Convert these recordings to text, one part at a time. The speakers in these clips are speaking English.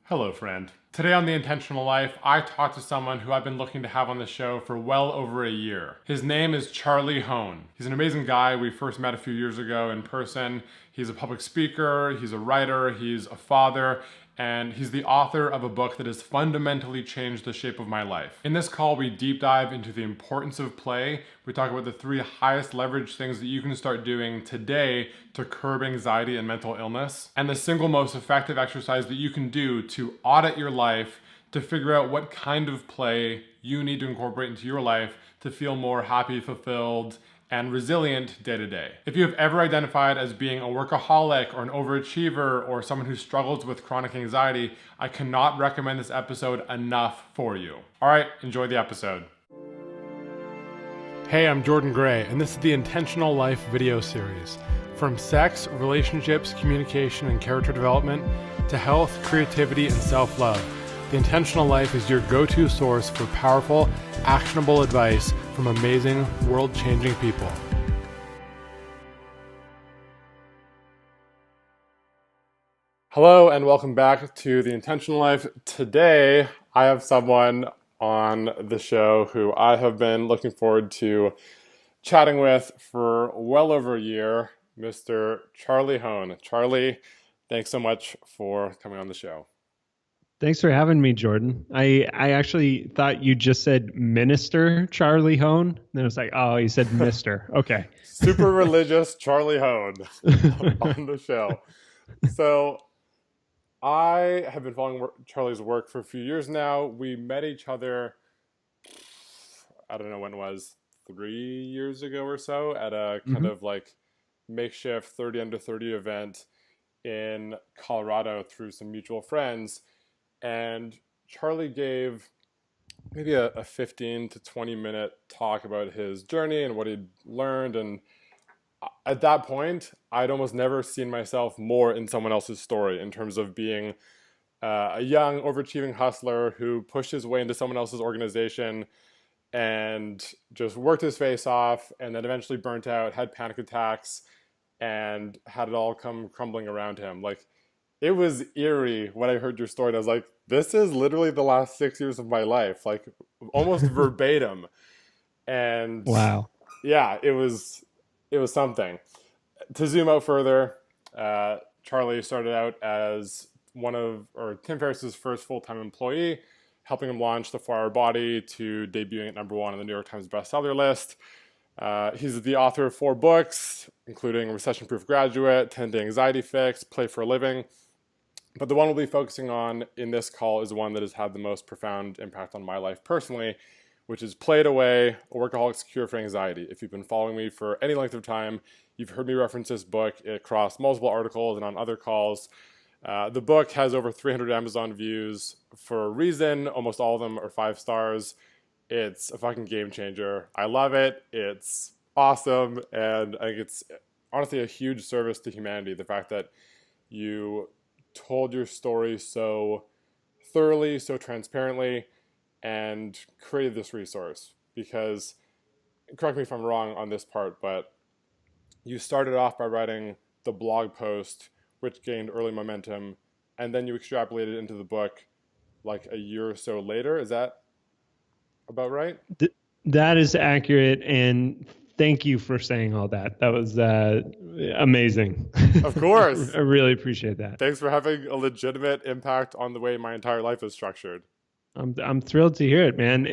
Hello, friend. Today on The Intentional Life, I talk to someone who I've been looking to have on the show for well over a year. His name is Charlie Hoehn. He's an amazing guy. We first met a few years ago in person. He's a public speaker, he's a writer, he's a father, and he's the author of a book that has fundamentally changed the shape of my life. In this call, we deep dive into the importance of play. We talk about the 3 highest leverage things that you can start doing today to curb anxiety and mental illness, and the single most effective exercise that you can do to audit your life to figure out what kind of play you need to incorporate into your life to feel more happy, fulfilled, and resilient day to day. If you have ever identified as being a workaholic or an overachiever or someone who struggles with chronic anxiety, I cannot recommend this episode enough for you. All right, enjoy the episode. Hey, I'm Jordan Gray, and this is the Intentional Life video series. From sex, relationships, communication, and character development to health, creativity, and self-love, The Intentional Life is your go-to source for powerful, actionable advice from amazing, world-changing people. Hello, and welcome back to The Intentional Life. Today, I have someone on the show who I have been looking forward to chatting with for well over a year, Mr. Charlie Hoehn. Charlie, thanks so much for coming on the show. Thanks for having me, Jordan. I actually thought you just said Minister Charlie Hoehn. Then I was like, oh, you said Mr. Okay. Super religious Charlie Hoehn on the show. So I have been following Charlie's work for a few years now. We met each other, I don't know when it was, 3 years ago or so at a kind of like makeshift 30 under 30 event in Colorado through some mutual friends. And Charlie gave maybe a 15 to 20 minute talk about his journey and what he'd learned. And at that point, I'd almost never seen myself more in someone else's story in terms of being a young, overachieving hustler who pushed his way into someone else's organization and just worked his face off and then eventually burnt out, had panic attacks, and had it all come crumbling around him. Like, it was eerie when I heard your story. And I was like, this is literally the last 6 years of my life, like almost verbatim. And Wow. yeah, it was something. To zoom out further, Charlie started out as Tim Ferriss's first full-time employee, helping him launch The 4 Hour Body to debuting at #1 on the New York Times bestseller list. He's the author of 4 books, including Recession Proof Graduate, 10-Day Anxiety Fix, Play for a Living. But the one we'll be focusing on in this call is the one that has had the most profound impact on my life personally, which is Play It Away, A Workaholic's Cure for Anxiety. If you've been following me for any length of time, you've heard me reference this book across multiple articles and on other calls. The book has over 300 Amazon views for a reason. Almost all of them are 5 stars. It's a fucking game changer. I love it. It's awesome. And I think it's honestly a huge service to humanity. The fact that you told your story so thoroughly, so transparently, and created this resource. Because, correct me if I'm wrong on this part, but you started off by writing the blog post, which gained early momentum, and then you extrapolated into the book like a year or so later. Is that about right? That is accurate. And thank you for saying all that. That was amazing. Of course. I really appreciate that. Thanks for having a legitimate impact on the way my entire life is structured. I'm thrilled to hear it, man.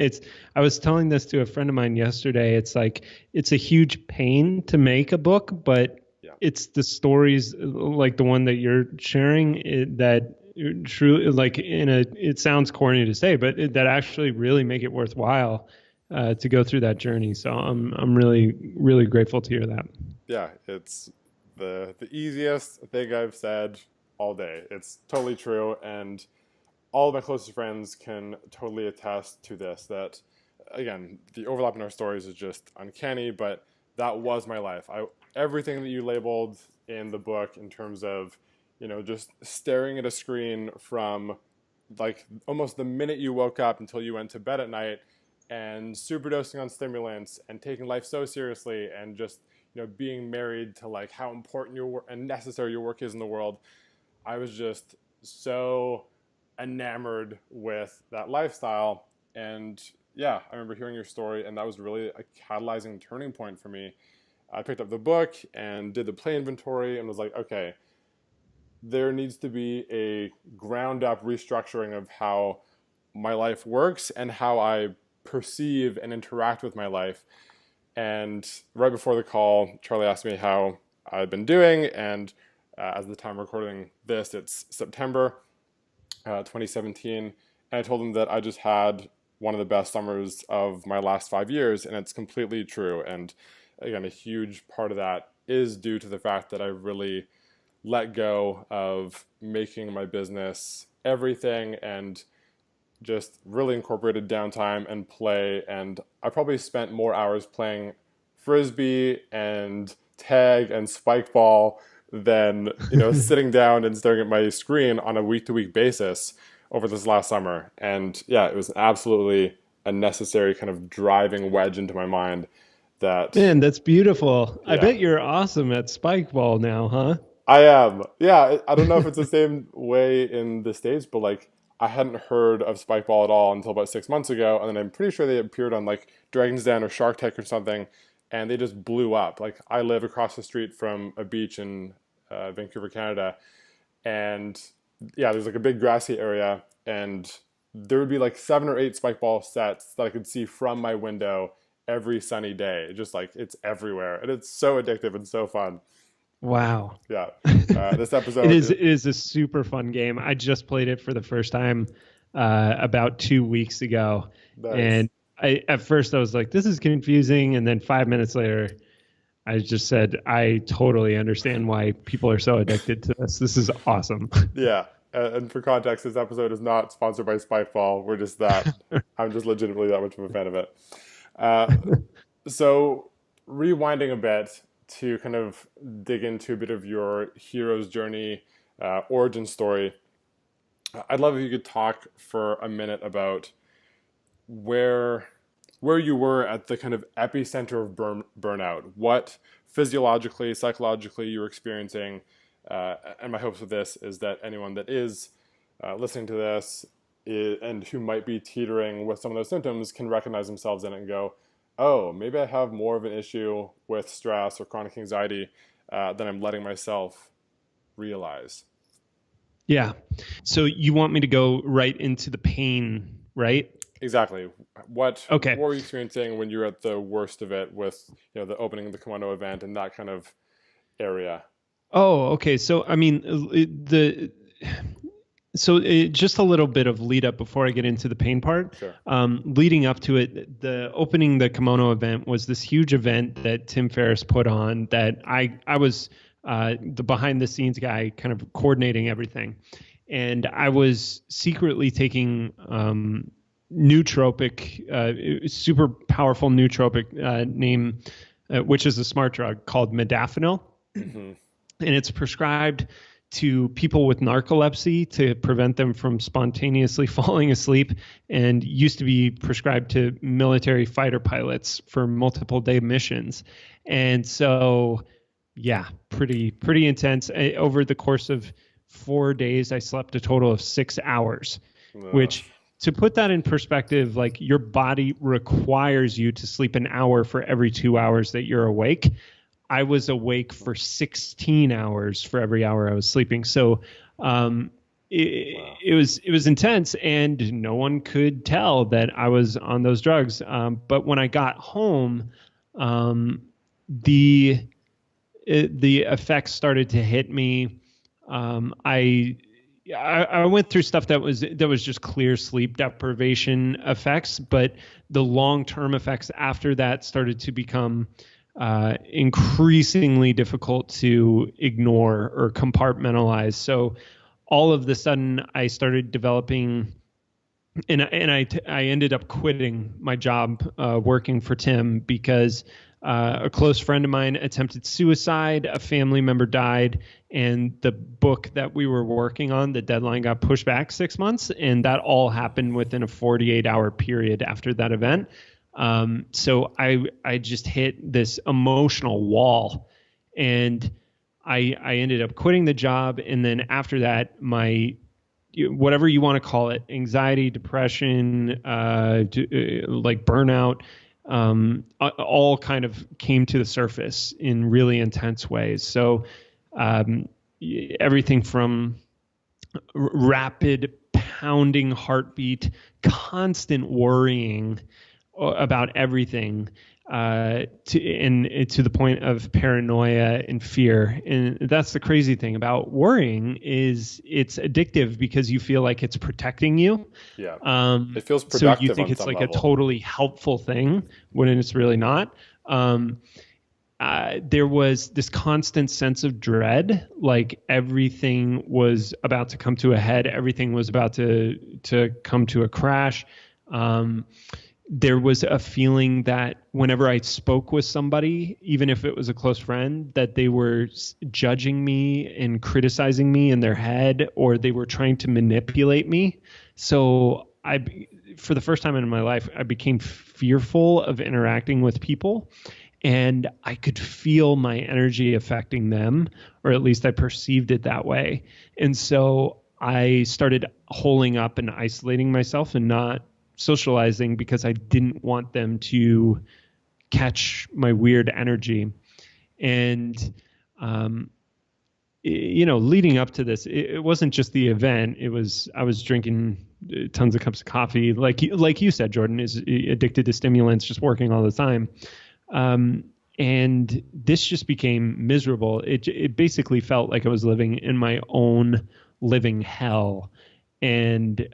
I was telling this to a friend of mine yesterday. It's like, it's a huge pain to make a book, but it's the stories like the one that you're sharing that truly, like, it sounds corny to say, but that actually really make it worthwhile to go through that journey. So I'm really, really grateful to hear that. Yeah, it's the easiest thing I've said all day. It's totally true, and all of my closest friends can totally attest to this, that, again, the overlap in our stories is just uncanny, but that was my life. Everything that you labeled in the book in terms of, just staring at a screen from like almost the minute you woke up until you went to bed at night, and superdosing on stimulants and taking life so seriously, and just, being married to like how important your work and necessary your work is in the world. I was just so enamored with that lifestyle. And yeah, I remember hearing your story, and that was really a catalyzing turning point for me. I picked up the book and did the play inventory and was like, okay, there needs to be a ground up restructuring of how my life works and how I perceive and interact with my life. And right before the call, Charlie asked me how I'd been doing. And as the time recording this, it's September 2017. And I told him that I just had one of the best summers of my last 5 years. And it's completely true. And again, a huge part of that is due to the fact that I really let go of making my business everything and just really incorporated downtime and play. And I probably spent more hours playing frisbee and tag and spike ball than sitting down and staring at my screen on a week-to-week basis over this last summer. And yeah, it was absolutely a necessary kind of driving wedge into my mind that, Man, that's beautiful. I yeah, bet you're awesome at spike ball now, huh? I am. Yeah, I don't know if it's the same way in the States, but like I hadn't heard of spike ball at all until about 6 months ago, and then I'm pretty sure they appeared on like Dragon's Den or Shark Tank or something, and they just blew up. Like I live across the street from a beach in Vancouver, Canada, and yeah, there's like a big grassy area, and there would be like 7 or 8 spike ball sets that I could see from my window every sunny day. Just like it's everywhere, and it's so addictive and so fun. Wow. Yeah. This It episode is is it is a super fun game. I just played it for the first time about 2 weeks ago, nice. and at first I was like, "This is confusing," and then 5 minutes later, I just said, "I totally understand why people are so addicted to this. This is awesome." Yeah. And for context, this episode is not sponsored by Spikeball. We're just that. I'm just legitimately that much of a fan of it. Uh, so, rewinding a bit to kind of dig into a bit of your hero's journey, origin story, I'd love if you could talk for a minute about where where you were at the kind of epicenter of burnout, what physiologically, psychologically you were experiencing. And my hopes with this is that anyone that is listening to this and who might be teetering with some of those symptoms can recognize themselves in it and go, oh, maybe I have more of an issue with stress or chronic anxiety than I'm letting myself realize. Yeah. So you want me to go right into the pain, right? Exactly. What Okay. were you experiencing when you were at the worst of it with the opening of the kimono event and that kind of area? Oh, okay. So I mean, just a little bit of lead up before I get into the pain part. Sure. Leading up to it, the opening the kimono event was this huge event that Tim Ferriss put on that I was the behind the scenes guy, kind of coordinating everything, and I was secretly taking nootropic, super powerful nootropic name, which is a smart drug called modafinil, Hmm. and it's prescribed to people with narcolepsy to prevent them from spontaneously falling asleep, and used to be prescribed to military fighter pilots for multiple day missions. And so, yeah, pretty intense. Over the course of 4 days, I slept a total of 6 hours, Ugh. which, to put that in perspective, like your body requires you to sleep an hour for every 2 hours that you're awake. I was awake for 16 hours for every hour I was sleeping. So Wow. it was intense, and no one could tell that I was on those drugs. But when I got home, the the effects started to hit me. I went through stuff that was just clear sleep deprivation effects, but the long-term effects after that started to become increasingly difficult to ignore or compartmentalize. So all of the sudden, I started developing, I ended up quitting my job working for Tim because a close friend of mine attempted suicide, a family member died, and the book that we were working on, the deadline got pushed back 6 months, and that all happened within a 48-hour period after that event. So I just hit this emotional wall, and I ended up quitting the job, and then after that, my whatever you want to call it, anxiety, depression, like burnout, all kind of came to the surface in really intense ways. So um, everything from rapid pounding heartbeat, constant worrying about everything, to the point of paranoia and fear. And that's the crazy thing about worrying, is it's addictive because you feel like it's protecting you. Yeah. It feels So you productive think on it's some like a level. totally helpful thing when it's really not. There was this constant sense of dread, like everything was about to come to a head, everything was about to come to a crash. There was a feeling that whenever I spoke with somebody, even if it was a close friend, that they were judging me and criticizing me in their head, or they were trying to manipulate me. So for the first time in my life, I became fearful of interacting with people, and I could feel my energy affecting them, or at least I perceived it that way. And so I started holding up and isolating myself and not socializing because I didn't want them to catch my weird energy. And leading up to this, it wasn't just the event. I was drinking tons of cups of coffee, like you said, Jordan is addicted to stimulants, just working all the time. And this just became miserable. It basically felt like I was living in my own living hell, and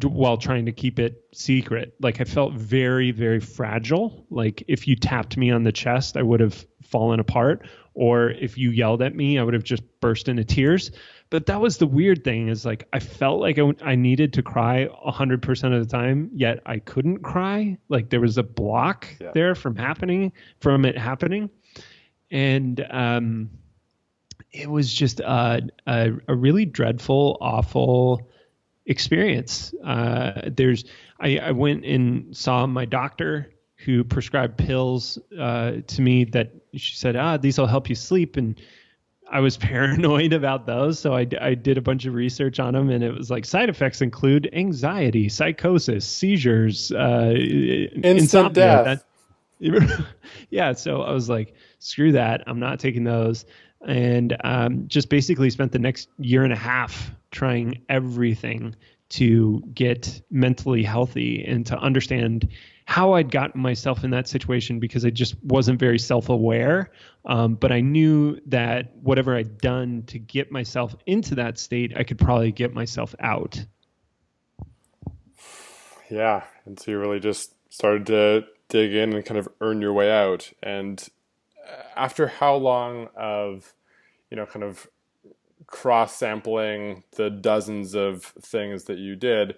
while trying to keep it secret. Like I felt very, very fragile. Like if you tapped me on the chest, I would have fallen apart, or if you yelled at me, I would have just burst into tears. But that was the weird thing, is like I felt like I needed to cry 100% of the time, yet I couldn't cry. Like there was a block there from it happening. And it was just a really dreadful, awful experience. I went and saw my doctor, who prescribed pills to me that she said, these will help you sleep. And I was paranoid about those. So I did a bunch of research on them, and it was like side effects include anxiety, psychosis, seizures, Instant insomnia. death. Yeah. So I was like, screw that. I'm not taking those. And just basically spent the next year and a half trying everything to get mentally healthy and to understand how I'd gotten myself in that situation, because I just wasn't very self-aware. But I knew that whatever I'd done to get myself into that state, I could probably get myself out. Yeah. And so you really just started to dig in and kind of earn your way out. And after how long of, kind of cross sampling the dozens of things that you did,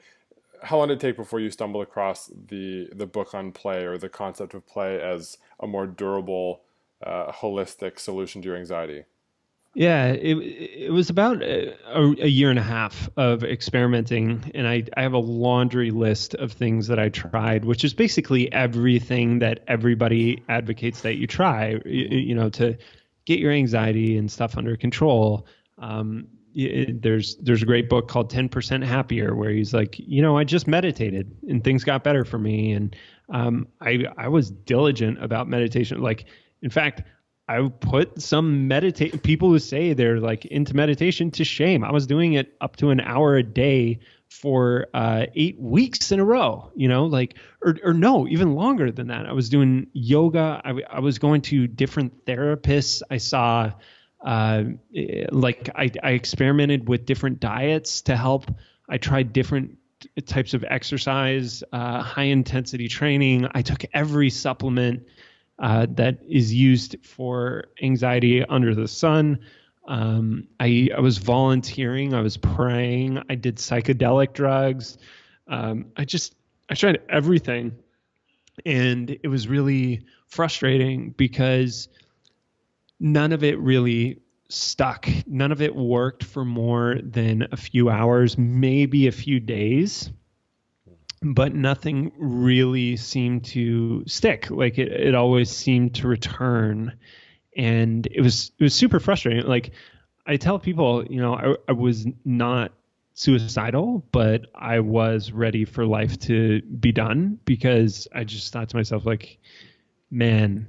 how long did it take before you stumbled across the book on play, or the concept of play as a more durable, holistic solution to your anxiety? Yeah, it was about a year and a half of experimenting, and I have a laundry list of things that I tried, which is basically everything that everybody advocates that you try, to get your anxiety and stuff under control. There's a great book called 10% Happier, where he's like, I just meditated and things got better for me. And I was diligent about meditation. Like, in fact, I put some people who say they're like into meditation to shame. I was doing it up to an hour a day for 8 weeks in a row, or no, even longer than that. I was doing yoga. I was going to different therapists. I saw, I experimented with different diets to help. I tried different types of exercise, high intensity training. I took every supplement that is used for anxiety under the sun. I was volunteering. I was praying. I did psychedelic drugs. I tried everything. And it was really frustrating because none of it really stuck. None of it worked for more than a few hours, maybe a few days, but nothing really seemed to stick. Like it always seemed to return, and it was super frustrating. Like I tell people, I was not suicidal, but I was ready for life to be done because I just thought to myself, like, man,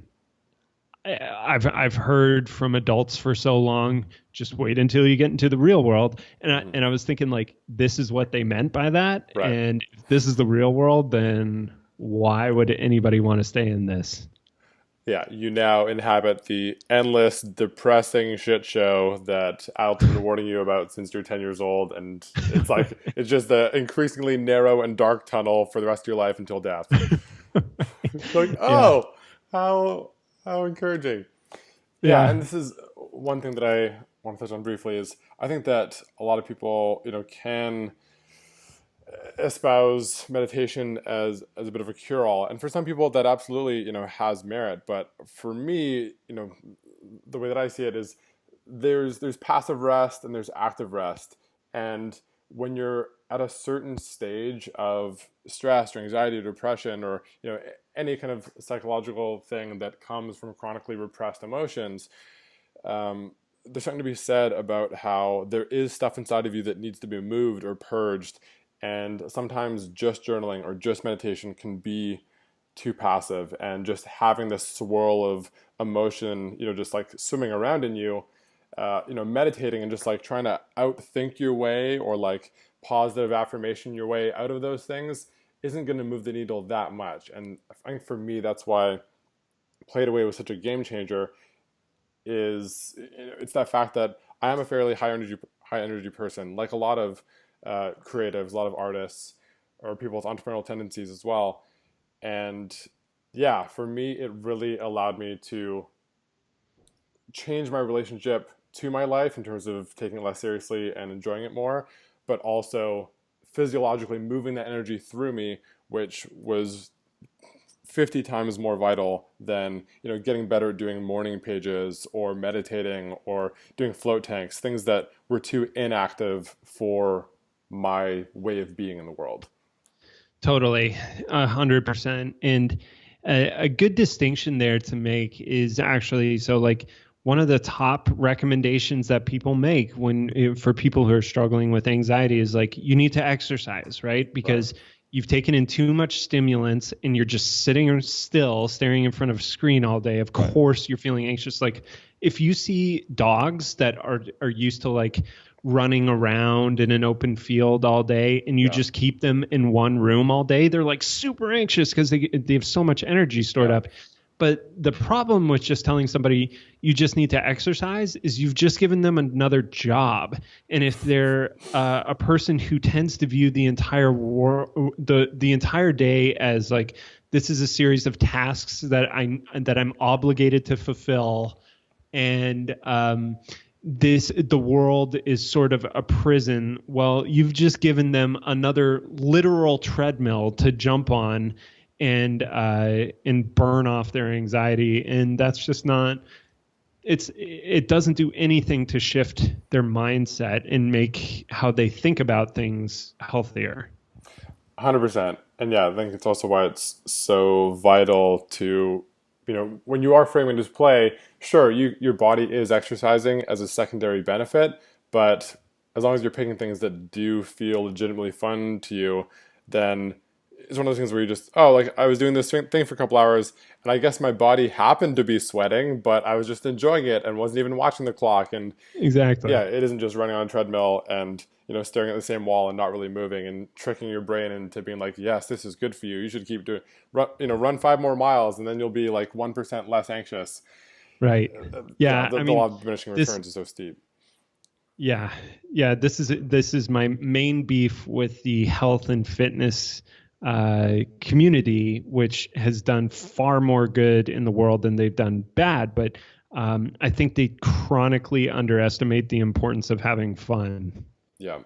I've heard from adults for so long, just wait until you get into the real world. Hmm. And I was thinking, like, this is what they meant by that. Right. And if this is the real world, then why would anybody want to stay in this? Yeah, you now inhabit the endless, depressing shit show that adults have been warning you about since you're 10 years old, and it's like it's just an increasingly narrow and dark tunnel for the rest of your life until death. Like, Yeah. oh, how how encouraging. Yeah, Yeah. and this is one thing that I want to touch on briefly is I think that a lot of people, can espouse meditation as a bit of a cure-all, and for some people that absolutely has merit. But for me, the way that I see it is there's passive rest and there's active rest, and when you're at a certain stage of stress or anxiety or depression or any kind of psychological thing that comes from chronically repressed emotions, there's something to be said about how there is stuff inside of you that needs to be moved or purged. And sometimes just journaling or just meditation can be too passive, and just having this swirl of emotion, just like swimming around in you, meditating and just like trying to outthink your way or like positive affirmation your way out of those things isn't going to move the needle that much. And I think for me, that's why Play It Away was such a game changer, is it's that fact that I am a fairly high energy person, like a lot of creatives, a lot of artists, or people with entrepreneurial tendencies as well. And yeah, for me, it really allowed me to change my relationship to my life in terms of taking it less seriously and enjoying it more, but also physiologically moving that energy through me, which was 50 times more vital than getting better at doing morning pages or meditating or doing float tanks, things that were too inactive for my way of being in the world. Totally, 100%. And a good distinction there to make is actually, so like, one of the top recommendations that people make for people who are struggling with anxiety is like, you need to exercise, right? Right. Because you've taken in too much stimulants and you're just sitting still staring in front of a screen all day. Of Right. course you're feeling anxious. Like, if you see dogs that are used to like running around in an open field all day and you Yeah. just keep them in one room all day, they're like super anxious because they have so much energy stored Yeah. up. But the problem with just telling somebody you just need to exercise is you've just given them another job. And if they're a person who tends to view the entire the entire day as like, this is a series of tasks that I'm obligated to fulfill, and the world is sort of a prison. Well, you've just given them another literal treadmill to jump on and burn off their anxiety, and that's just not. It doesn't do anything to shift their mindset and make how they think about things healthier. 100%. And yeah, I think it's also why it's so vital to, when you are framing this play, sure, your body is exercising as a secondary benefit, but as long as you're picking things that do feel legitimately fun to you, then it's one of those things where you just, oh, like I was doing this thing for a couple hours, and I guess my body happened to be sweating, but I was just enjoying it and wasn't even watching the clock. And yeah, Exactly. it isn't just running on a treadmill and staring at the same wall and not really moving and tricking your brain into being like, yes, this is good for you. You should keep doing, run 5 more miles and then you'll be like 1% less anxious. Right. Yeah, Yeah. I the mean, law of diminishing this. returns is so steep. Yeah. Yeah. This is my main beef with the health and fitness community, which has done far more good in the world than they've done bad. But I think they chronically underestimate the importance of having fun. Yeah,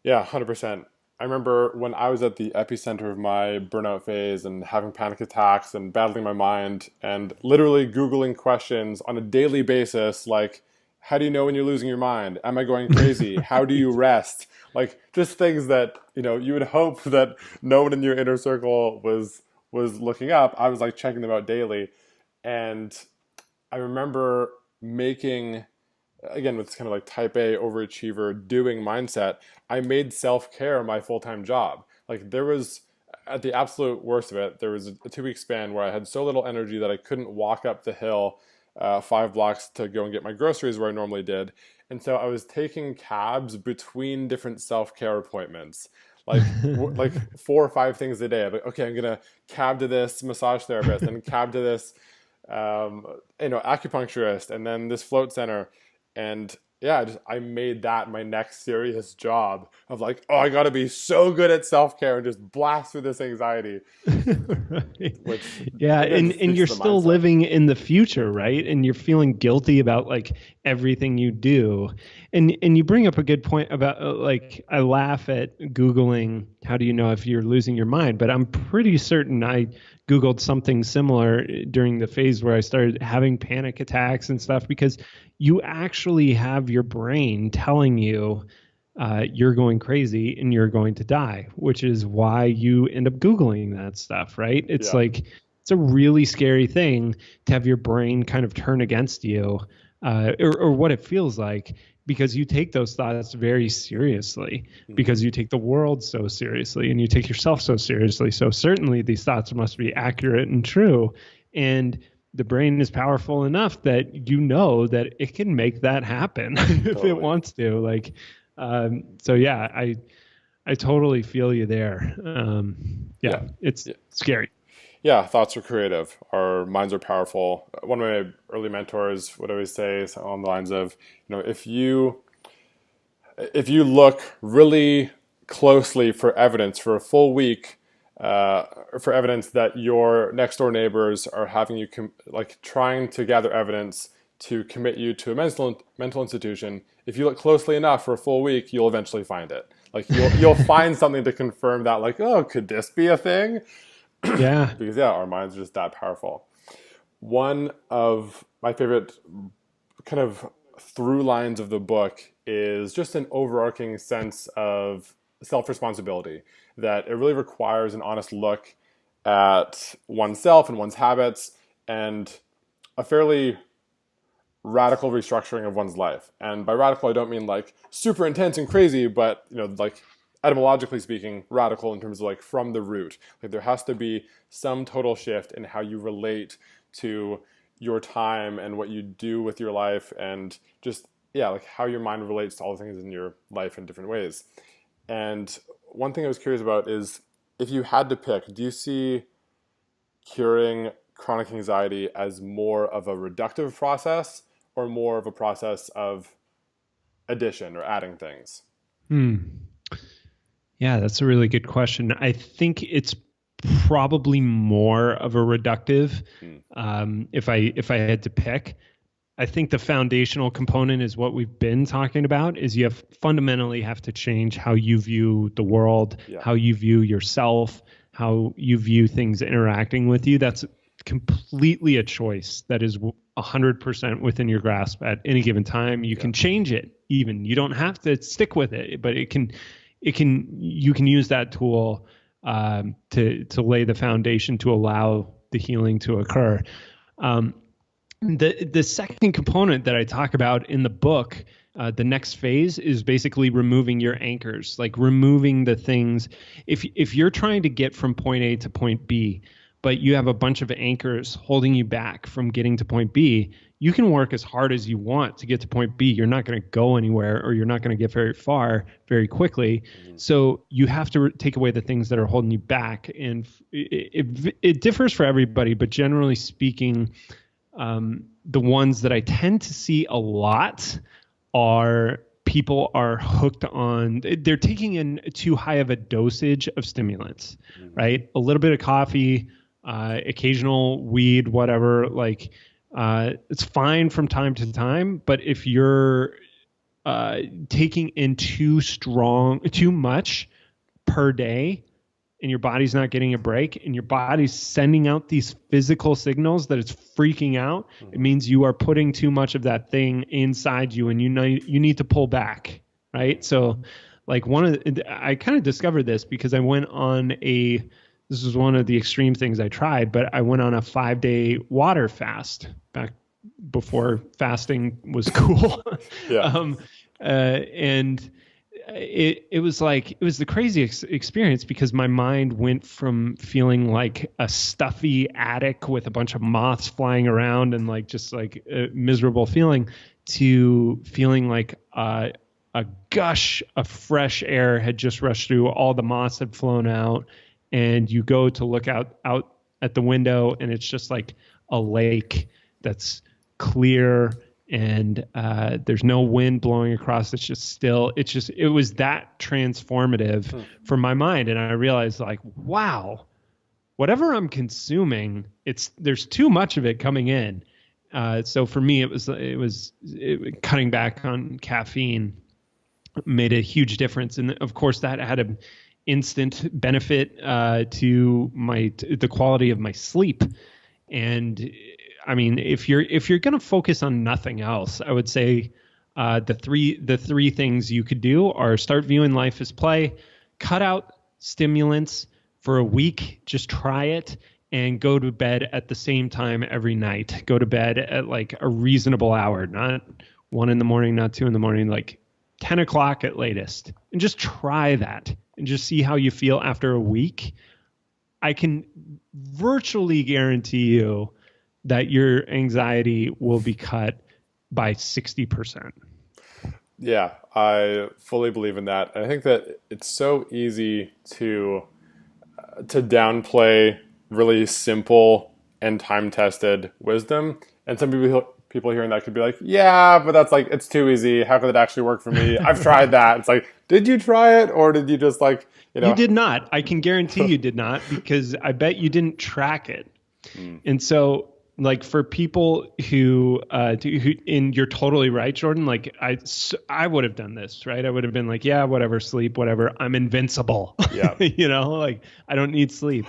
yeah, 100%. I remember when I was at the epicenter of my burnout phase and having panic attacks and battling my mind and literally Googling questions on a daily basis, like, how do you know when you're losing your mind? Am I going crazy? How do you rest? Like, just things that, you would hope that no one in your inner circle was looking up. I was like checking them out daily. And I remember making again, with this kind of like type A overachiever doing mindset, I made self-care my full-time job. Like there was, at the absolute worst of it, there was a 2 week span where I had so little energy that I couldn't walk up the hill 5 blocks to go and get my groceries where I normally did. And so I was taking cabs between different self-care appointments, like 4 or 5 things a day. I'm like, okay, I'm gonna cab to this massage therapist, and cab to this acupuncturist, and then this float center. And yeah, I made that my next serious job of like, oh, I got to be so good at self-care and just blast through this anxiety. Right. Which Yeah, again and speaks you're to the still mindset. living in the future, right? And you're feeling guilty about like everything you do. And you bring up a good point about like I laugh at Googling how do you know if you're losing your mind, but I'm pretty certain I Googled something similar during the phase where I started having panic attacks and stuff because you actually have your brain telling you you're going crazy and you're going to die, which is why you end up Googling that stuff, right? It's Yeah, like, it's a really scary thing to have your brain kind of turn against you, or what it feels like, because you take those thoughts very seriously, hmm, because you take the world so seriously and you take yourself so seriously. So certainly these thoughts must be accurate and true. And the brain is powerful enough that you know that it can make that happen if it totally. wants to. Like, so yeah, I totally feel you there. Yeah, Yeah. it's Yeah. scary. Yeah, thoughts are creative. Our minds are powerful. One of my early mentors would always say something along the lines of, if you look really closely for evidence for a full week, uh, for evidence that your next door neighbors are having you like trying to gather evidence to commit you to a mental institution, if you look closely enough for a full week, you'll eventually find it. Like you'll find something to confirm that, like, oh, could this be a thing? Yeah. Because yeah, our minds are just that powerful. One of my favorite kind of through lines of the book is just an overarching sense of self responsibility, that it really requires an honest look at oneself and one's habits, and a fairly radical restructuring of one's life. And by radical, I don't mean like super intense and crazy, but like etymologically speaking, radical in terms of like from the root. Like there has to be some total shift in how you relate to your time and what you do with your life, and just yeah, like how your mind relates to all the things in your life in different ways. And one thing I was curious about is, if you had to pick, do you see curing chronic anxiety as more of a reductive process or more of a process of addition or adding things? Hmm. Yeah, that's a really good question. I think it's probably more of a reductive. Hmm. If I had to pick, I think the foundational component is what we've been talking about. Is you have fundamentally have to change how you view the world, Yeah. how you view yourself, how you view things interacting with you. That's completely a choice that is 100% within your grasp at any given time. You Yeah. can change it. Even you don't have to stick with it, but you can use that tool to lay the foundation to allow the healing to occur. Um, the second component that I talk about in the book, the next phase, is basically removing your anchors, like removing the things. If you're trying to get from point A to point B, but you have a bunch of anchors holding you back from getting to point B, you can work as hard as you want to get to point B. You're not going to go anywhere, or you're not going to get very far very quickly. Mm-hmm. So you have to take away the things that are holding you back. And it differs for everybody, but generally speaking, the ones that I tend to see a lot are people are hooked on, they're taking in too high of a dosage of stimulants, Mm-hmm. right? A little bit of coffee, occasional weed, whatever, like it's fine from time to time. But if you're taking in too much per day, and your body's not getting a break, and your body's sending out these physical signals that it's freaking out, it Mm-hmm. means you are putting too much of that thing inside you, and you need to pull back, right? So like I kind of discovered this because I went on this was one of the extreme things I tried, but I went on a 5-day water fast back before fasting was cool. Yeah. um, and it was like, it was the craziest experience because my mind went from feeling like a stuffy attic with a bunch of moths flying around and like just like a miserable feeling to feeling like a gush of fresh air had just rushed through. All the moths had flown out, and you go to look out at the window, and it's just like a lake that's clear, and there's no wind blowing across. It's just still. It was that transformative for my mind, and I realized like, wow, whatever I'm consuming, there's too much of it coming in. So for me, it was cutting back on caffeine made a huge difference, and of course that had an instant benefit to the quality of my sleep. And I mean, if you're going to focus on nothing else, I would say the three things you could do are start viewing life as play, cut out stimulants for a week, just try it, and go to bed at the same time every night. Go to bed at like a reasonable hour, not 1 a.m, not 2 a.m, like 10 o'clock at latest, and just try that and just see how you feel after a week. I can virtually guarantee you that your anxiety will be cut by 60%. Yeah, I fully believe in that. And I think that it's so easy to downplay really simple and time-tested wisdom. And some people hearing that could be like, yeah, but that's like, it's too easy. How could it actually work for me? I've tried that. It's like, did you try it, or did you just like, You did not. I can guarantee you did not, because I bet you didn't track it. And so like for people who and you're totally right, Jordan, like I would have done this, right? I would have been like, yeah, whatever, sleep, whatever. I'm invincible. Yeah. Like I don't need sleep.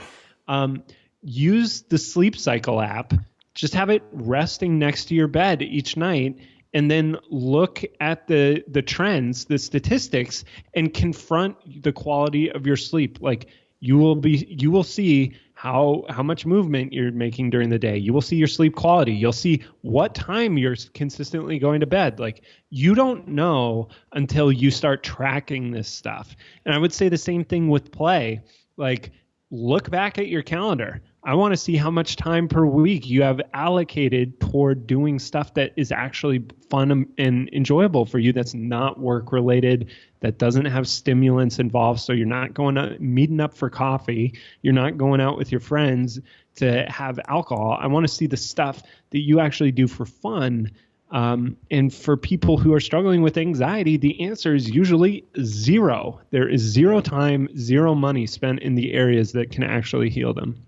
Use the Sleep Cycle app. Just have it resting next to your bed each night, and then look at the trends, the statistics, and confront the quality of your sleep. Like you will see how much movement you're making during the day. You will see your sleep quality. You'll see what time you're consistently going to bed. Like you don't know until you start tracking this stuff. And I would say the same thing with play. Like look back at your calendar. I want to see how much time per week you have allocated toward doing stuff that is actually fun and enjoyable for you, that's not work related, that doesn't have stimulants involved. So you're not going out meeting up for coffee. You're not going out with your friends to have alcohol. I want to see the stuff that you actually do for fun. And for people who are struggling with anxiety, the answer is usually zero. There is zero time, zero money spent in the areas that can actually heal them.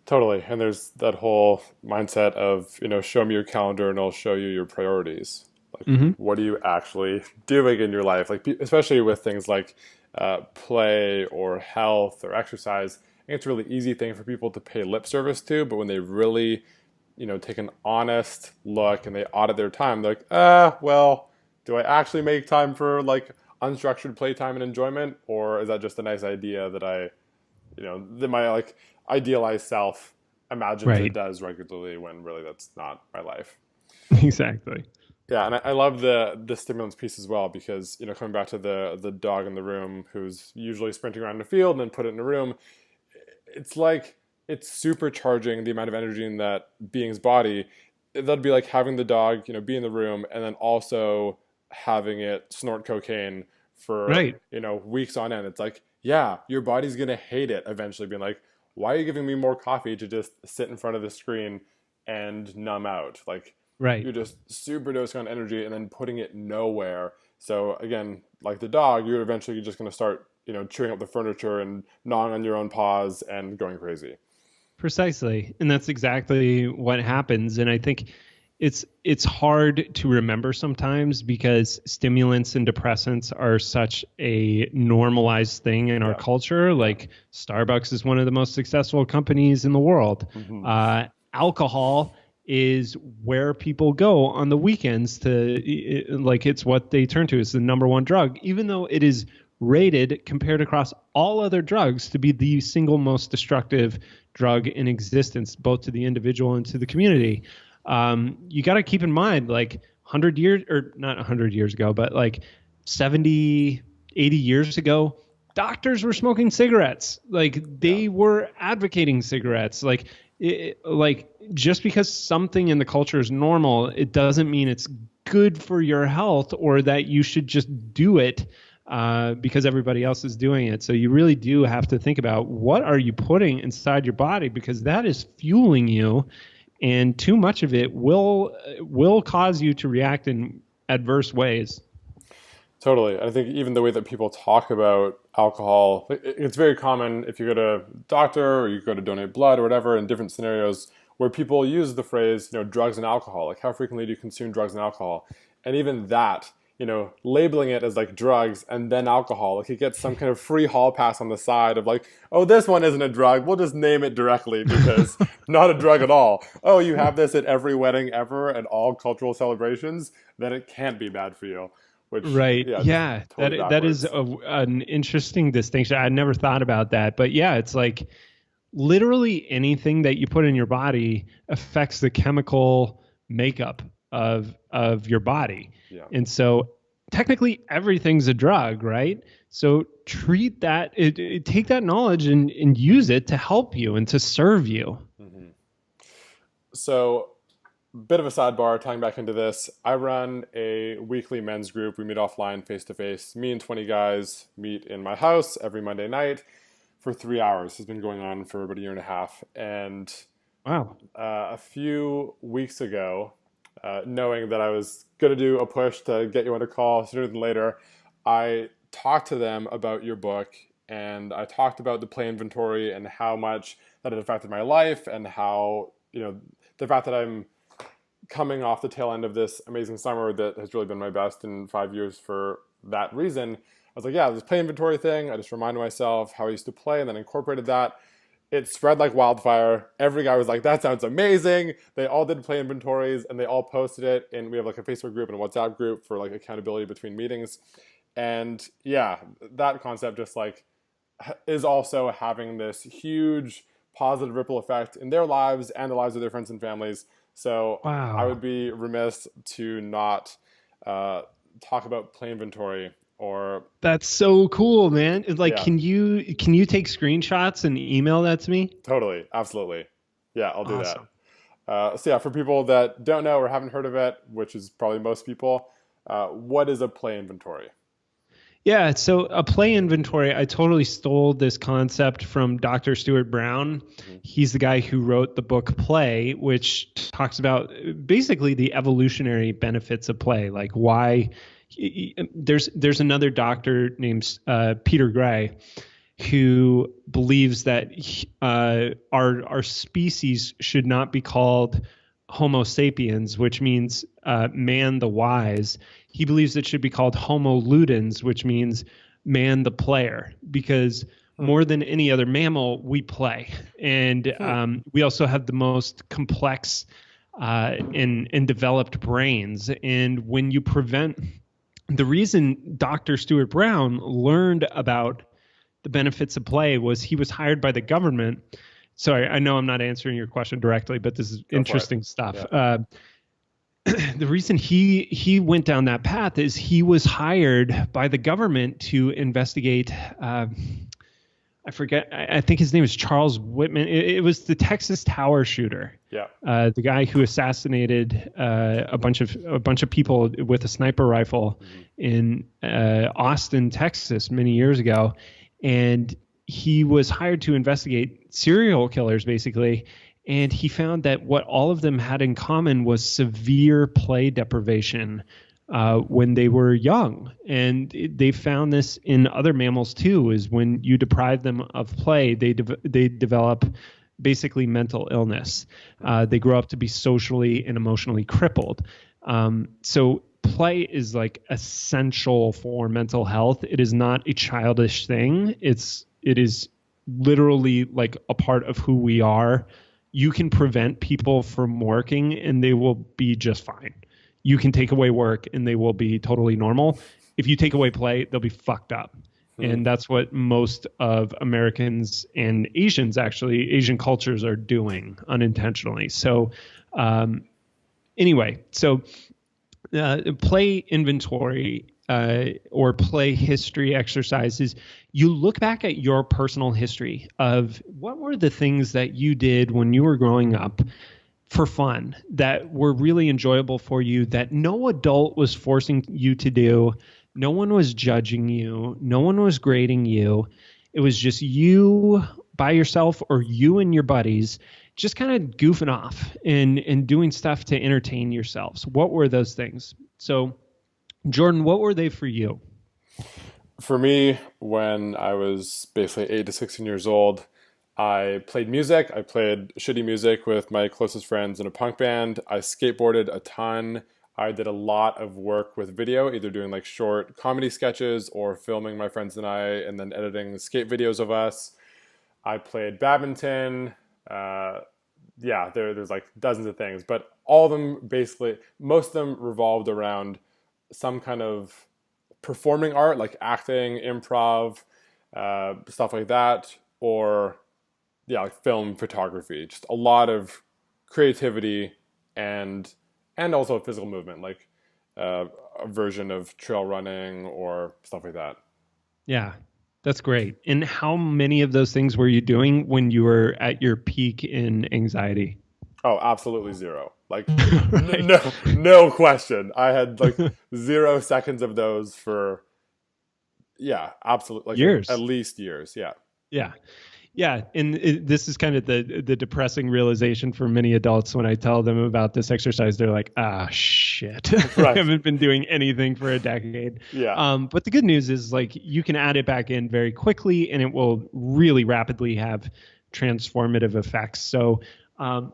Totally. And there's that whole mindset of, show me your calendar and I'll show you your priorities. Like, what are you actually doing in your life? Like, especially with things like play or health or exercise. I think it's a really easy thing for people to pay lip service to, but when they really, take an honest look and they audit their time, they're like, well, do I actually make time for like unstructured playtime and enjoyment? Or is that just a nice idea that that my like idealized self imagines it does regularly, when really that's not my life. Exactly. Yeah, and I love the stimulants piece as well, because coming back to the dog in the room who's usually sprinting around the field and then put it in a room, it's like it's supercharging the amount of energy in that being's body. That'd be like having the dog be in the room and then also having it snort cocaine for weeks on end. It's like, yeah, your body's gonna hate it eventually, being like, why are you giving me more coffee to just sit in front of the screen and numb out? Like, you're just super dosing on energy and then putting it nowhere. So again, like the dog, you're eventually just going to start, chewing up the furniture and gnawing on your own paws and going crazy. Precisely. And that's exactly what happens. And I think it's hard to remember sometimes, because stimulants and depressants are such a normalized thing in our culture. Like Starbucks is one of the most successful companies in the world. Alcohol is where people go on the weekends to, like, it's what they turn to. It's the number one drug, even though it is rated compared across all other drugs to be the single most destructive drug in existence, both to the individual and to the community. You got to keep in mind, like 100 years, or not 100 years ago, but like 70, 80 years ago, doctors were smoking cigarettes. Like Yeah. they were advocating cigarettes. Like just because something in the culture is normal, it doesn't mean it's good for your health or that you should just do it because everybody else is doing it. So you really do have to think about what are you putting inside your body, because that is fueling you, and too much of it will cause you to react in adverse ways. Totally. I think even the way that people talk about alcohol, it's very common if you go to a doctor or you go to donate blood or whatever in different scenarios where people use the phrase, drugs and alcohol. Like, how frequently do you consume drugs and alcohol? And even that, labeling it as like drugs and then alcohol, like it gets some kind of free hall pass on the side of like, oh, this one isn't a drug. We'll just name it directly because not a drug at all. Oh, you have this at every wedding ever and all cultural celebrations, then it can't be bad for you. Which, Right. yeah, just Yeah. totally That is backwards. an interesting distinction. I never thought about that, but yeah, it's like literally anything that you put in your body affects the chemical makeup of your body. Yeah. And so technically everything's a drug, right? So treat that, take that knowledge and use it to help you and to serve you. Hmm. So, bit of a sidebar, tying back into this. I run a weekly men's group. We meet offline, face to face. Me and 20 guys meet in my house every Monday night for 3 hours. It's been going on for about a year and a half. And Wow. a few weeks ago, knowing that I was going to do a push to get you on a call sooner than later, I talked to them about your book, and I talked about the play inventory and how much that had affected my life, and how, the fact that I'm coming off the tail end of this amazing summer that has really been my best in 5 years for that reason. I was like, yeah, this play inventory thing, I just reminded myself how I used to play and then incorporated that. It spread like wildfire. Every guy was like, that sounds amazing. They all did play inventories and they all posted it. And we have like a Facebook group and a WhatsApp group for like accountability between meetings. And yeah, that concept just like is also having this huge positive ripple effect in their lives and the lives of their friends and families. So I would Wow. be remiss to not talk about play inventory or That's so cool, man. It's like, yeah, can you take screenshots and email that to me? totally, absolutely. Yeah, I'll do that. Awesome. So yeah, for people that don't know or haven't heard of it, which is probably most people, what is a play inventory? Yeah, so a play inventory, I totally stole this concept from Dr. Stuart Brown. Hmm. He's the guy who wrote the book Play, which talks about basically the evolutionary benefits of play, like why there's another doctor named Peter Gray who believes that our species should not be called Homo sapiens, which means man the wise. He believes it should be called Homo ludens, which means man the player, because Hmm. more than any other mammal, we play. And Hmm. we also have the most complex and developed brains. And when you prevent, the reason Dr. Stuart Brown learned about the benefits of play was he was hired by the government. Sorry, I know I'm not answering your question directly, but this is Go for it. interesting stuff. Yeah. The reason he went down that path is he was hired by the government to investigate. I forget. I think his name is Charles Whitman. It was the Texas Tower shooter, Yeah. the guy who assassinated a bunch of people with a sniper rifle Hmm. in Austin, Texas, many years ago, and he was hired to investigate serial killers, basically. And he found that what all of them had in common was severe play deprivation when they were young. And they found this in other mammals too, is when you deprive them of play, they develop basically mental illness. They grow up to be socially and emotionally crippled. So play is like essential for mental health. It is not a childish thing. It is literally like a part of who we are. You can prevent people from working and they will be just fine. You can take away work and they will be totally normal. If you take away play, they'll be fucked up. Hmm. And that's what most of Americans and Asians, actually, Asian cultures are doing unintentionally. So Anyway, so play inventory or play history exercises. You look back at your personal history of what were the things that you did when you were growing up for fun that were really enjoyable for you that no adult was forcing you to do. No one was judging you. No one was grading you. It was just you by yourself or you and your buddies just kind of goofing off and doing stuff to entertain yourselves. What were those things? So, Jordan, what were they for you? For me, when I was basically 8 to 16 years old, I played music. I played shitty music with my closest friends in a punk band. I skateboarded a ton. I did a lot of work with video, either doing like short comedy sketches or filming my friends and I and then editing skate videos of us. I played badminton. Uh, yeah, there's like dozens of things, but all of them basically, most of them revolved around some kind of performing art, like acting, improv, stuff like that, or yeah, like film photography. Just a lot of creativity and also physical movement, like a version of trail running or stuff like that. Yeah, that's great. And how many of those things were you doing when you were at your peak in anxiety? Oh, absolutely zero. Like, Right. no question. I had like 0 seconds of those for yeah, absolutely, like at Years. least years. Yeah, Yeah. Yeah, and this is kind of the depressing realization for many adults when I tell them about this exercise. They're like, "Ah, shit, I right. haven't been doing anything for a decade." Yeah, But the good news is, like, you can add it back in very quickly, and it will really rapidly have transformative effects. So,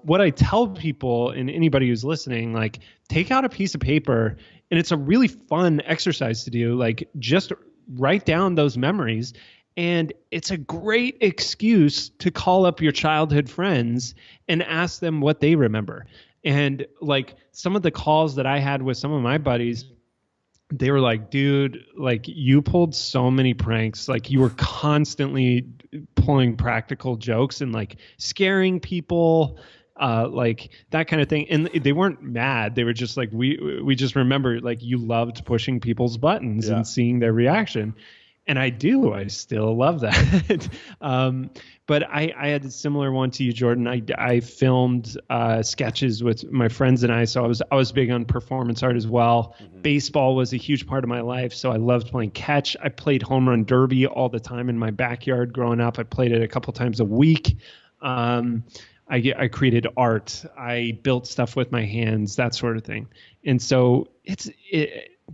what I tell people and anybody who's listening, like, take out a piece of paper, and it's a really fun exercise to do. Like, just write down those memories and it's a great excuse to call up your childhood friends and ask them what they remember. And like some of the calls that I had with some of my buddies, they were like, dude, like you pulled so many pranks. Like you were constantly pulling practical jokes and like scaring people, like that kind of thing. And they weren't mad. They were just like, we just remember like you loved pushing people's buttons yeah. and seeing their reaction. And I still love that. But I had a similar one to you, Jordan. I filmed sketches with my friends and I, so I was big on performance art as well. Hmm. Baseball was a huge part of my life, so I loved playing catch. I played home run derby all the time in my backyard growing up. I played it a couple times a week. Um, I created art. I built stuff with my hands, that sort of thing. And so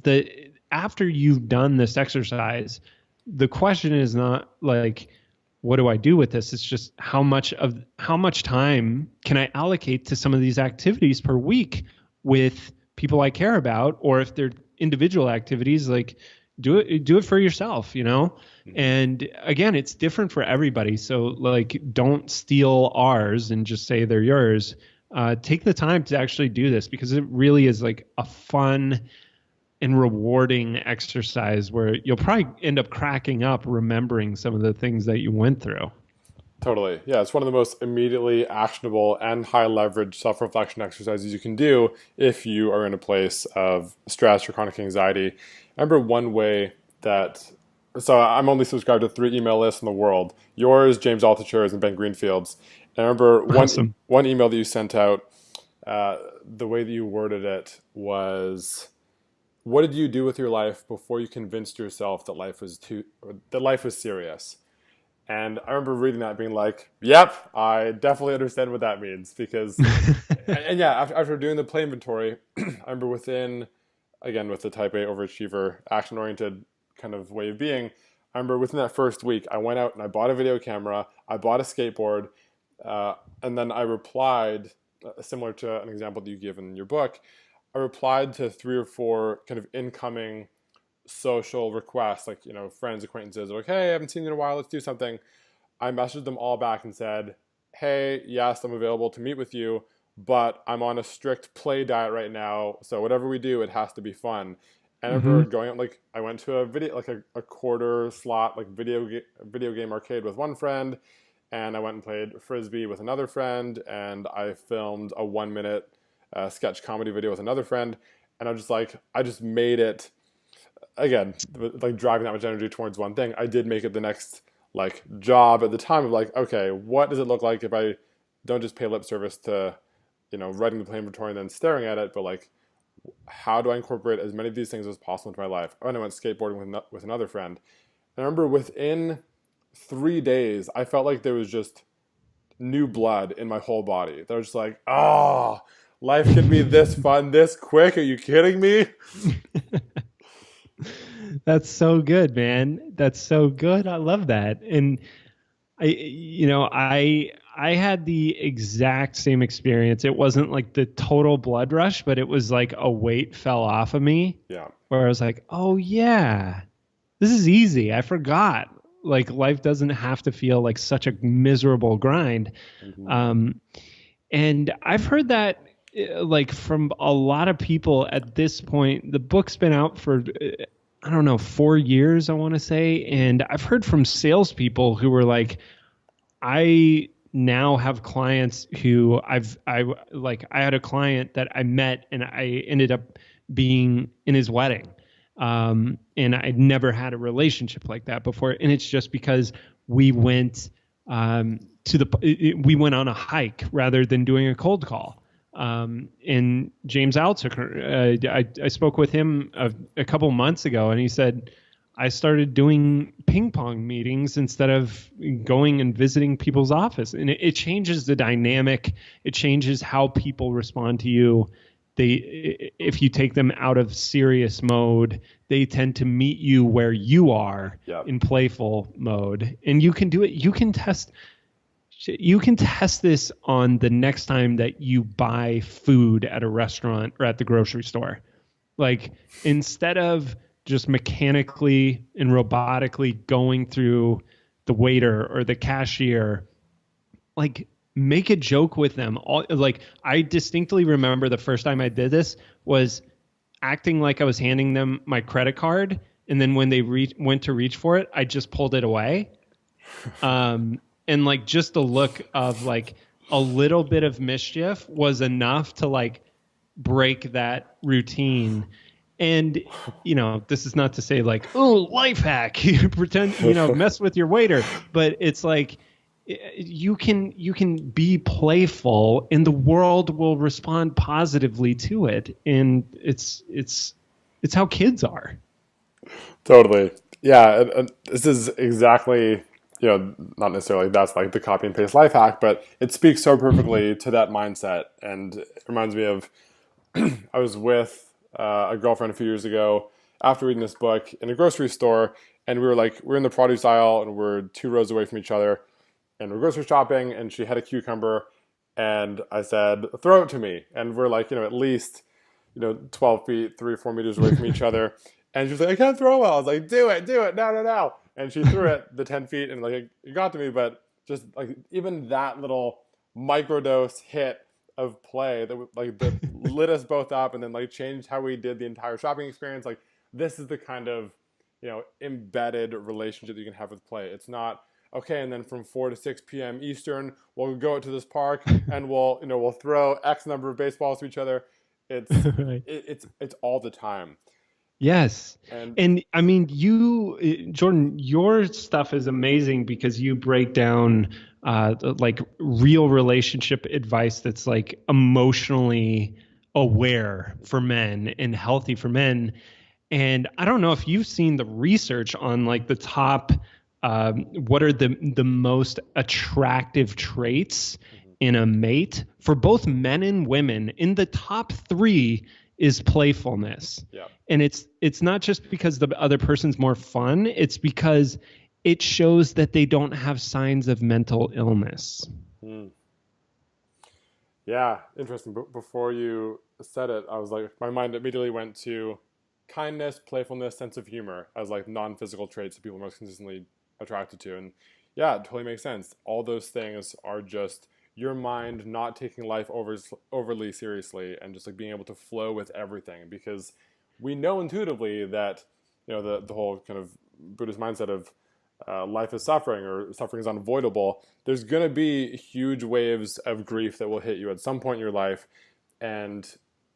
the after you've done this exercise, the question is not like what do I do with this? It's just how much time can I allocate to some of these activities per week with people I care about, or if they're individual activities, like do it for yourself, you know? Hmm. And again, it's different for everybody. So like don't steal ours and just say they're yours. Take the time to actually do this because it really is like a fun and rewarding exercise where you'll probably end up cracking up remembering some of the things that you went through. Totally. Yeah, it's one of the most immediately actionable and high leverage self reflection exercises you can do if you are in a place of stress or chronic anxiety. I remember one way that, so I'm only subscribed to 3 email lists in the world, yours, James Altucher's, and Ben Greenfield's. And I remember Awesome. one email that you sent out, the way that you worded it was, what did you do with your life before you convinced yourself that life was serious? And I remember reading that being like, yep, I definitely understand what that means. Because, and yeah, after doing the play inventory, I remember again, with the type A overachiever, action oriented kind of way of being, I remember within that first week, I went out and I bought a video camera, I bought a skateboard, and then I replied, similar to an example that you give in your book, I replied to 3 or 4 kind of incoming social requests, like, friends, acquaintances, like, hey, I haven't seen you in a while, let's do something. I messaged them all back and said, hey, yes, I'm available to meet with you, but I'm on a strict play diet right now, so whatever we do, it has to be fun. And I remember Hmm. going out, like, I went to a video, like a quarter slot, like video game arcade with one friend, and I went and played frisbee with another friend, and I filmed a 1 minute sketch comedy video with another friend, and I just made it again, like driving that much energy towards one thing. I did make it the next like job at the time of like, okay, what does it look like if I don't just pay lip service to, writing the play inventory and then staring at it, but like, how do I incorporate as many of these things as possible into my life? Oh, and I went skateboarding with another friend. And I remember within 3 days, I felt like there was just new blood in my whole body. That was just like, oh, life can be this fun, this quick. Are you kidding me? That's so good, man. That's so good. I love that. And I had the exact same experience. It wasn't like the total blood rush, but it was like a weight fell off of me. Yeah. Where I was like, oh yeah, this is easy. I forgot. Like life doesn't have to feel like such a miserable grind. Mm-hmm. And I've heard that like from a lot of people at this point. The book's been out for I don't know, 4 years, I want to say. And I've heard from salespeople who were like, I now have clients who I had a client that I met and I ended up being in his wedding. And I'd never had a relationship like that before. And it's just because we went we went on a hike rather than doing a cold call. And James Altucher, I spoke with him a couple months ago, and he said, I started doing ping pong meetings instead of going and visiting people's office. And it changes the dynamic. It changes how people respond to you. If you take them out of serious mode, they tend to meet you where you are. Yep. In playful mode. And you can do it. You can test this on the next time that you buy food at a restaurant or at the grocery store. Like instead of just mechanically and robotically going through the waiter or the cashier, like make a joke with them. Like I distinctly remember the first time I did this was acting like I was handing them my credit card. And then when they went to reach for it, I just pulled it away. And like just the look of like a little bit of mischief was enough to like break that routine. And, this is not to say like, oh, life hack, you pretend, mess with your waiter. But it's like you can be playful and the world will respond positively to it. And it's how kids are. Totally. Yeah. And this is exactly, not necessarily that's like the copy and paste life hack, but it speaks so perfectly to that mindset. And it reminds me of, I was with a girlfriend a few years ago after reading this book in a grocery store, and we're in the produce aisle and we're 2 rows away from each other and we're grocery shopping, and she had a cucumber and I said, throw it to me. And we're like, at least, 12 feet, 3 or 4 meters away from each other. And she was like, I can't throw it. I was like, do it, no. And she threw it the 10 feet and like, it got to me, but just like even that little microdose hit of play that lit us both up and then like changed how we did the entire shopping experience. Like this is the kind of, embedded relationship that you can have with play. It's not, okay, and then from 4 to 6 p.m. Eastern, we'll go out to this park and we'll throw X number of baseballs to each other. It's, right. It's all the time. Yes. And I mean, Jordan, your stuff is amazing because you break down like real relationship advice that's like emotionally aware for men and healthy for men. And I don't know if you've seen the research on like the top, what are the most attractive traits in a mate for both men and women. In the top 3 is playfulness. Yeah. And it's not just because the other person's more fun, it's because it shows that they don't have signs of mental illness. Yeah, interesting. Before you said it, I was like, my mind immediately went to kindness, playfulness, sense of humor as like non-physical traits that people are most consistently attracted to. And yeah, it totally makes sense. All those things are just your mind not taking life overly seriously and just like being able to flow with everything, because we know intuitively that the whole kind of Buddhist mindset of life is suffering or suffering is unavoidable. There's going to be huge waves of grief that will hit you at some point in your life, and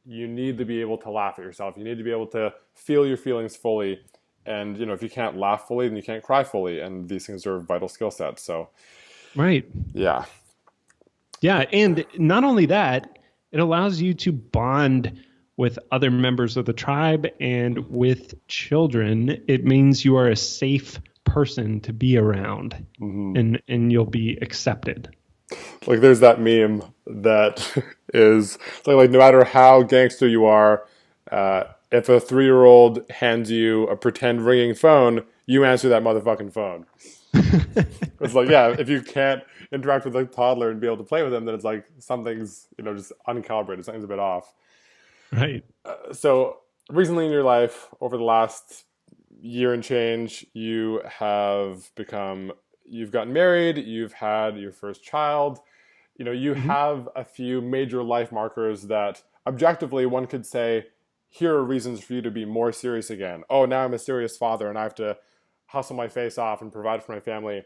you need to be able to laugh at yourself. You need to be able to feel your feelings fully. And, if you can't laugh fully, then you can't cry fully. And these things are vital skill sets. So, Right. yeah. Yeah. And not only that, it allows you to bond with other members of the tribe and with children. It means you are a safe person to be around, and you'll be accepted. Like there's that meme that is like no matter how gangster you are, if a 3-year-old hands you a pretend ringing phone, you answer that motherfucking phone. It's like, yeah, if you can't interact with a toddler and be able to play with them, then it's like something's, just uncalibrated, something's a bit off. Right. So recently in your life, over the last year and change, you've gotten married, you've had your first child, you have a few major life markers that objectively one could say, here are reasons for you to be more serious again. Oh, now I'm a serious father and I have to hustle my face off and provide for my family.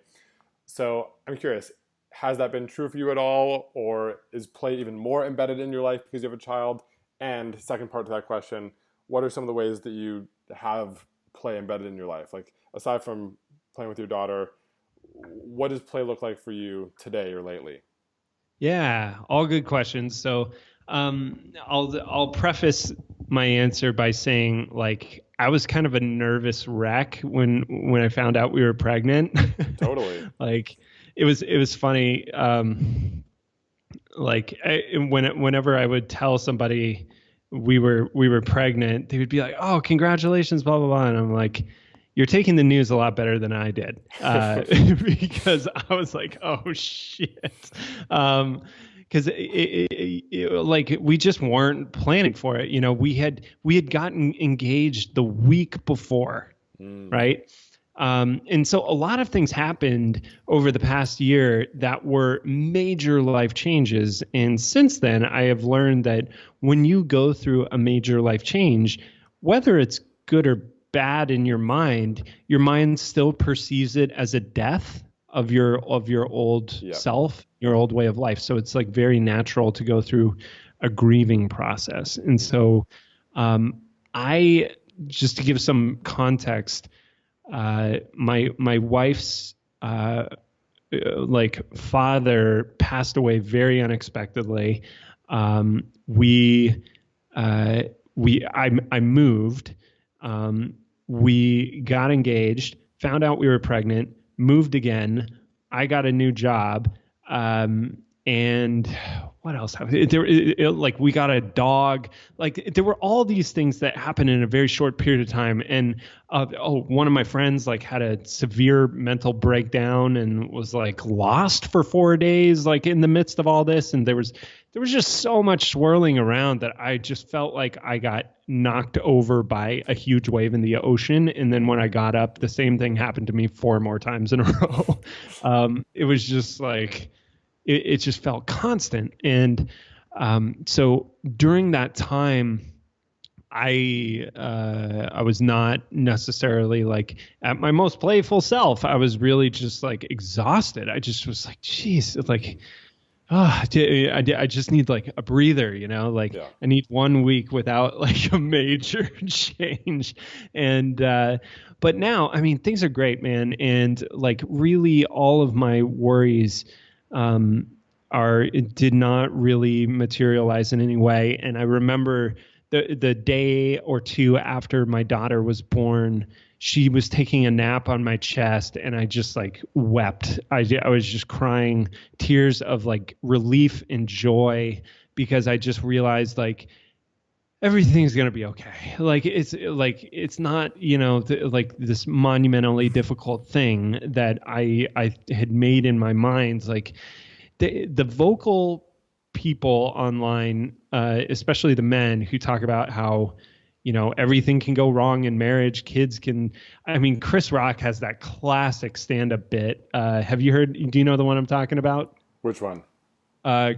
So I'm curious, has that been true for you at all? Or is play even more embedded in your life because you have a child? And second part to that question, what are some of the ways that you have play embedded in your life? Like aside from playing with your daughter, what does play look like for you today or lately? Yeah, all good questions. So I'll preface my answer by saying like I was kind of a nervous wreck when I found out we were pregnant. Totally. Like it was funny. Whenever I would tell somebody we were pregnant, they would be like, "Oh, congratulations, blah blah blah," and I'm like, "You're taking the news a lot better than I did," because I was like, "Oh shit," because like we just weren't planning for it. We had gotten engaged the week before, right? And so a lot of things happened over the past year that were major life changes. And since then, I have learned that when you go through a major life change, whether it's good or bad in your mind still perceives it as a death of your old self, your old way of life. So it's like very natural to go through a grieving process. And so I just to give some context, my wife's like father passed away very unexpectedly. I moved. We got engaged, found out we were pregnant, moved again. I got a new job. And what else happened? Like we got a dog. Like there were all these things that happened in a very short period of time. And one of my friends like had a severe mental breakdown and was like lost for 4 days, like in the midst of all this. And there was just so much swirling around that I just felt like I got knocked over by a huge wave in the ocean. And then when I got up, the same thing happened to me 4 more times in a row. It was just like, it just felt constant. And so during that time, I was not necessarily like at my most playful self. I was really just like exhausted. I just was like, geez, like, I just need like a breather, I need 1 week without like a major change. And but now, I mean, things are great, man. And like really all of my worries it did not really materialize in any way. And I remember the day or two after my daughter was born, she was taking a nap on my chest and I just like wept. I was just crying tears of like relief and joy because I just realized like everything's going to be okay. Like it's not, like this monumentally difficult thing that I had made in my mind. Like the vocal people online, especially the men who talk about how, everything can go wrong in marriage. Kids can, I mean, Chris Rock has that classic stand-up bit. Do you know the one I'm talking about? Which one?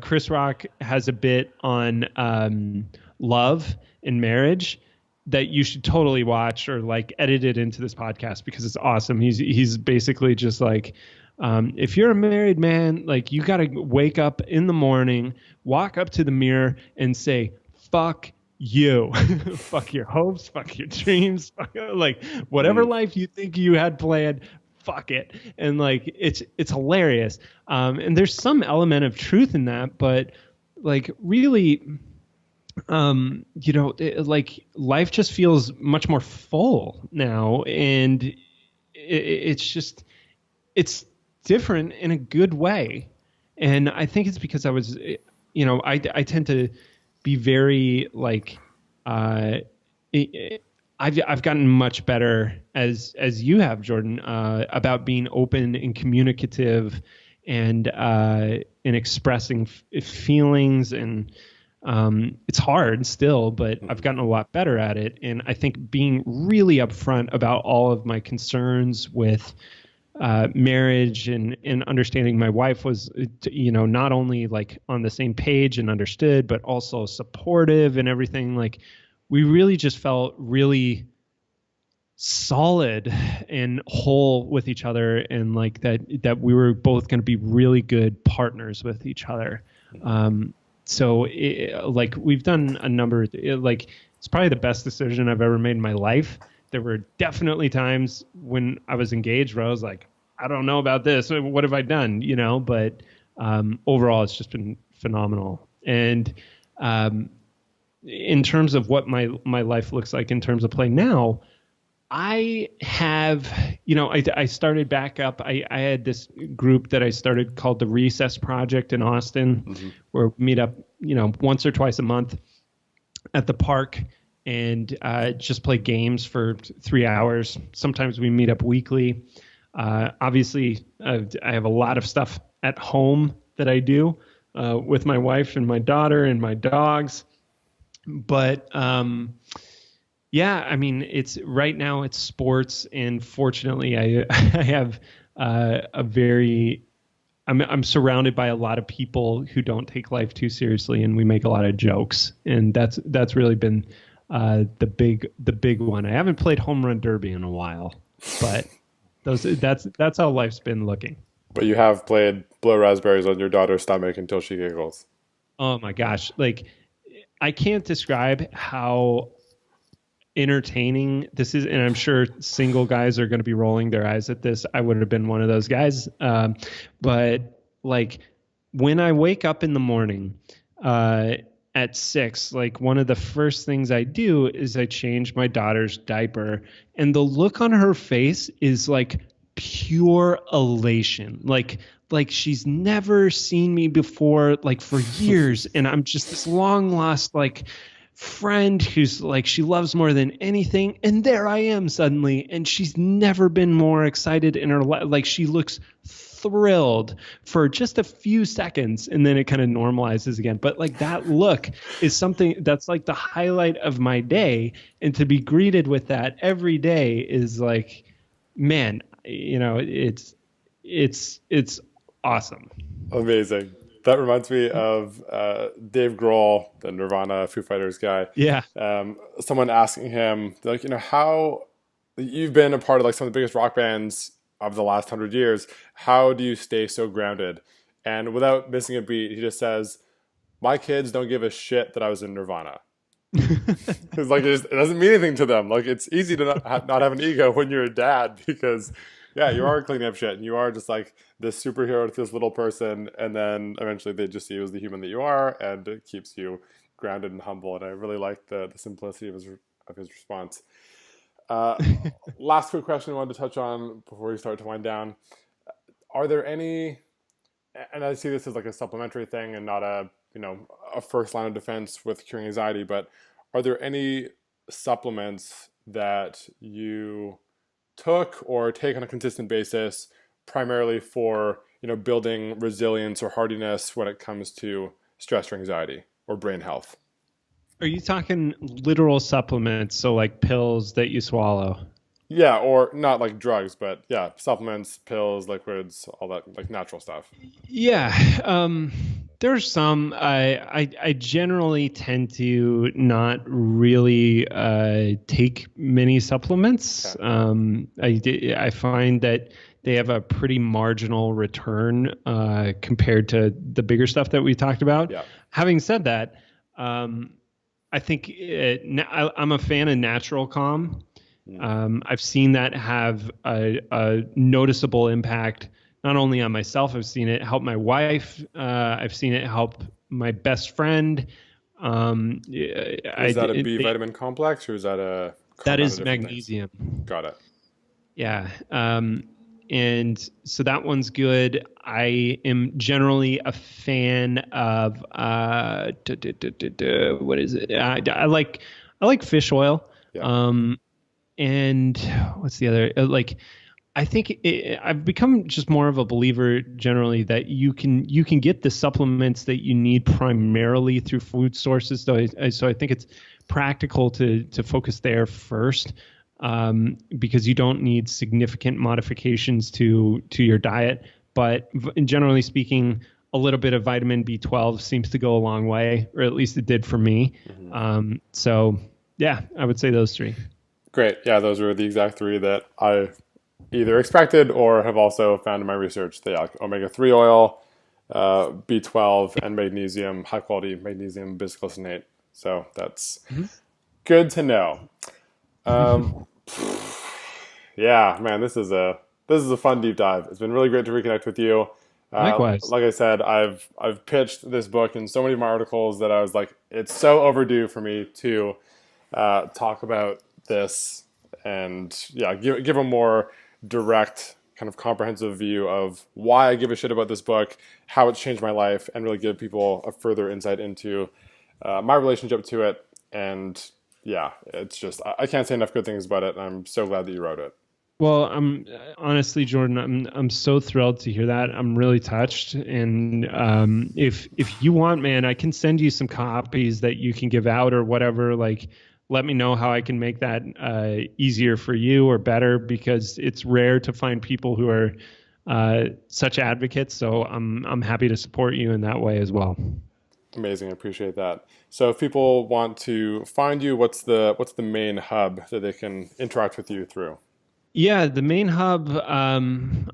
Chris Rock has a bit on love and marriage that you should totally watch or like edit it into this podcast because it's awesome. He's basically just like, If you're a married man, like you got to wake up in the morning, walk up to the mirror and say, fuck you, fuck your hopes, fuck your dreams, fuck, like whatever Mm. life you think you had planned, fuck it. And like, it's hilarious. And there's some element of truth in that, but like really, like life just feels much more full now. And it's just, it's different in a good way. And I think it's because I tend to be very like, uh, I've gotten much better as you have, Jordan, about being open and communicative and expressing feelings. And it's hard still, but I've gotten a lot better at it. And I think being really upfront about all of my concerns with marriage and understanding my wife was, not only like on the same page and understood, but also supportive and everything. Like we really just felt really solid and whole with each other, and like that we were both going to be really good partners with each other. Like we've done a number like it's probably the best decision I've ever made in my life. There were definitely times when I was engaged where I was like, I don't know about this, what have I done, but overall it's just been phenomenal. And in terms of what my life looks like in terms of play now, I have, I started back up. I had this group that I started called the Recess Project in Austin, where we meet up, once or twice a month at the park and just play games for 3 hours. Sometimes we meet up weekly. Obviously, I have a lot of stuff at home that I do with my wife and my daughter and my dogs. But yeah, I mean, it's right now it's sports, and fortunately, I have I'm surrounded by a lot of people who don't take life too seriously, and we make a lot of jokes, and that's really been the big one. I haven't played home run derby in a while, but that's how life's been looking. But you have played blow raspberries on your daughter's stomach until she giggles. Oh my gosh, like I can't describe how entertaining this is, and I'm sure single guys are going to be rolling their eyes at this. I would have been one of those guys, but like when I wake up in the morning at 6, like one of the first things I do is I change my daughter's diaper, and the look on her face is like pure elation, like she's never seen me before, like for years, and I'm just this long lost like friend who's like she loves more than anything, and there I am suddenly, and she's never been more excited in her life. Like she looks thrilled for just a few seconds, and then it kind of normalizes again. But like that look is something that's like the highlight of my day, and to be greeted with that every day is like, man, it's awesome. Amazing. That reminds me of Dave Grohl, the Nirvana Foo Fighters guy. Yeah. Someone asking him, like, how you've been a part of like some of the biggest rock bands of the last 100 years. How do you stay so grounded? And without missing a beat, he just says, "My kids don't give a shit that I was in Nirvana." Because like it doesn't mean anything to them. Like it's easy to not have an ego when you're a dad because yeah, you are cleaning up shit and you are just like this superhero to this little person, and then eventually they just see you as the human that you are, and it keeps you grounded and humble. And I really like the simplicity of his response. Uh, Last quick question I wanted to touch on before we start to wind down: are there any? And I see this as like a supplementary thing and not a first line of defense with curing anxiety, but are there any supplements that you took or take on a consistent basis primarily for building resilience or hardiness when it comes to stress or anxiety or brain health? Are you talking literal supplements, so like pills that you swallow? Yeah, or not like drugs, but yeah, supplements, pills, liquids, all that like natural stuff. Yeah, there's some. I generally tend to not really take many supplements. Okay. I find that they have a pretty marginal return compared to the bigger stuff that we talked about. Yeah. Having said that, I think I'm a fan of natural calm. I've seen that have a noticeable impact not only on myself. I've seen it help my wife. I've seen it help my best friend. Is that a B vitamin complex or is that a That compound of is different things? magnesium. Got it. Yeah. And so that one's good. I am generally a fan of what is it? I like fish oil. Yeah. And what's the other? I think I've become just more of a believer generally that you can get the supplements that you need primarily through food sources. So I think it's practical to focus there first, because you don't need significant modifications to your diet. But generally speaking, a little bit of vitamin B12 seems to go a long way, or at least it did for me. So yeah, I would say those three. Great. Yeah, those were the exact three that I either expected or have also found in my research. They like omega-3 oil, B12, and magnesium, high quality magnesium bisglycinate. So that's good to know. Yeah, man, this is a fun deep dive. It's been really great to reconnect with you. Likewise. Like I said, I've pitched this book in so many of my articles that I was like, it's so overdue for me to talk about this and yeah, give a more direct, kind of comprehensive view of why I give a shit about this book, how it's changed my life, and really give people a further insight into my relationship to it. And yeah, it's just I can't say enough good things about it. And I'm so glad that you wrote it. Well, I'm honestly, Jordan, I'm so thrilled to hear that. I'm really touched, and if you want, man, I can send you some copies that you can give out or whatever. Like, let me know how I can make that easier for you or better, because it's rare to find people who are such advocates. So I'm happy to support you in that way as well. Amazing, I appreciate that. So if people want to find you, what's the main hub that they can interact with you through? Yeah, the main hub, I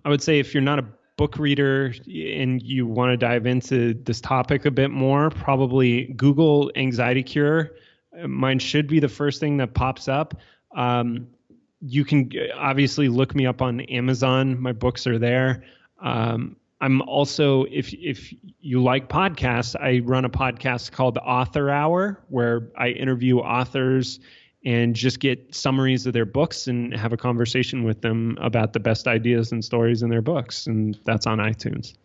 would say if you're not a book reader and you want to dive into this topic a bit more, probably Google anxiety cure. Mine should be the first thing that pops up. You can obviously look me up on Amazon. My books are there. I'm also, if you like podcasts, I run a podcast called Author Hour, where I interview authors and just get summaries of their books and have a conversation with them about the best ideas and stories in their books. And that's on iTunes.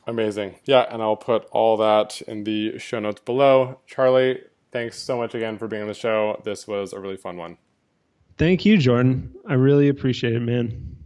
Amazing. Yeah, and I'll put all that in the show notes below. Charlie, thanks so much again for being on the show. This was a really fun one. Thank you, Jordan. I really appreciate it, man.